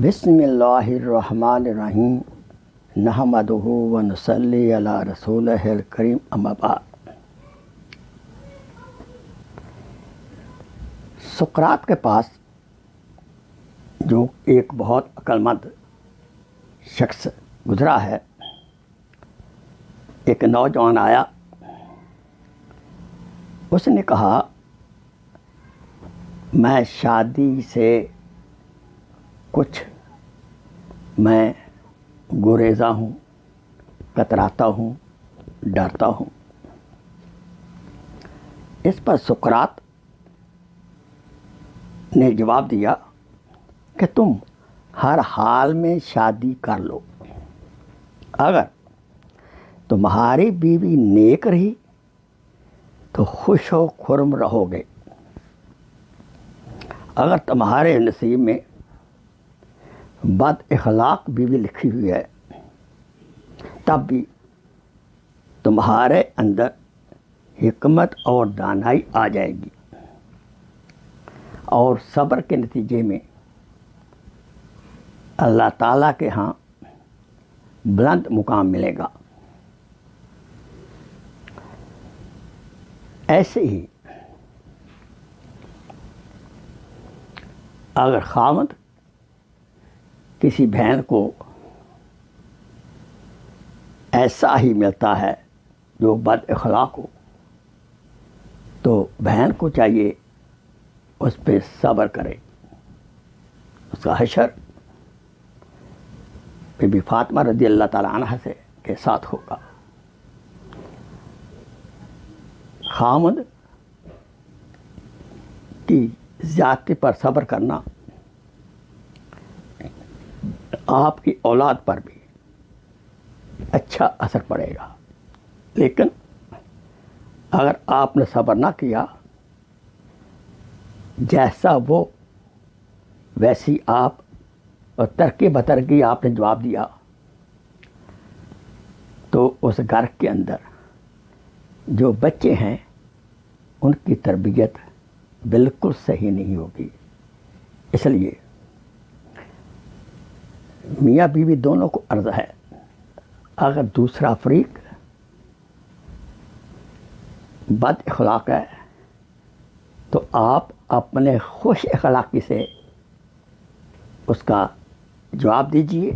بسم اللہ الرحمن الرحیم نحمدہ و نصلی علی رسولہ الکریم اما بعد۔ سقراط کے پاس جو ایک بہت عقل مند شخص گزرا ہے، ایک نوجوان آیا، اس نے کہا میں شادی سے کچھ میں گریزاں ہوں، کتراتا ہوں، ڈرتا ہوں۔ اس پر سقراط نے جواب دیا کہ تم ہر حال میں شادی کر لو، اگر تمہاری بیوی نیک رہی تو خوش و خرم رہو گے، اگر تمہارے نصیب میں بد اخلاق بیوی لکھی ہوئی ہے تب بھی تمہارے اندر حکمت اور دانائی آ جائے گی اور صبر کے نتیجے میں اللہ تعالیٰ کے ہاں بلند مقام ملے گا۔ ایسے ہی اگر خاوند کسی بہن کو ایسا ہی ملتا ہے جو بد اخلاق ہو تو بہن کو چاہیے اس پہ صبر کرے۔ اس کا حشر بی بی فاطمہ رضی اللہ تعالیٰ عنہ سے کے ساتھ ہوگا۔ خاوند کی زیادتی پر صبر کرنا آپ کی اولاد پر بھی اچھا اثر پڑے گا، لیکن اگر آپ نے صبر نہ کیا، جیسا وہ ویسی آپ، اور ترقی بترقی آپ نے جواب دیا، تو اس گھر کے اندر جو بچے ہیں ان کی تربیت بالکل صحیح نہیں ہوگی۔ اس لیے میاں بیوی دونوں کو عرض ہے، اگر دوسرا فریق بد اخلاق ہے تو آپ اپنے خوش اخلاقی سے اس کا جواب دیجیے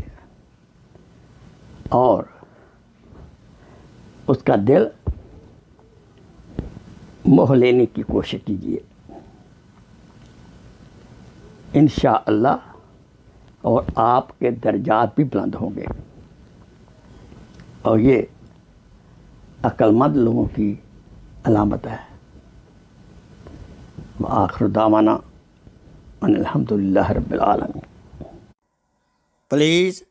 اور اس کا دل موہ لینے کی کوشش کیجیے، انشاءاللہ، اور آپ کے درجات بھی بلند ہوں گے، اور یہ عقل مند لوگوں کی علامت ہے۔ وآخر دعوانا ان الحمدللہ رب العالمین۔ Please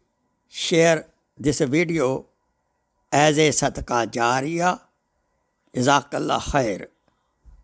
share this video as a صدقہ جاریہ۔ جزاک اللہ خیر۔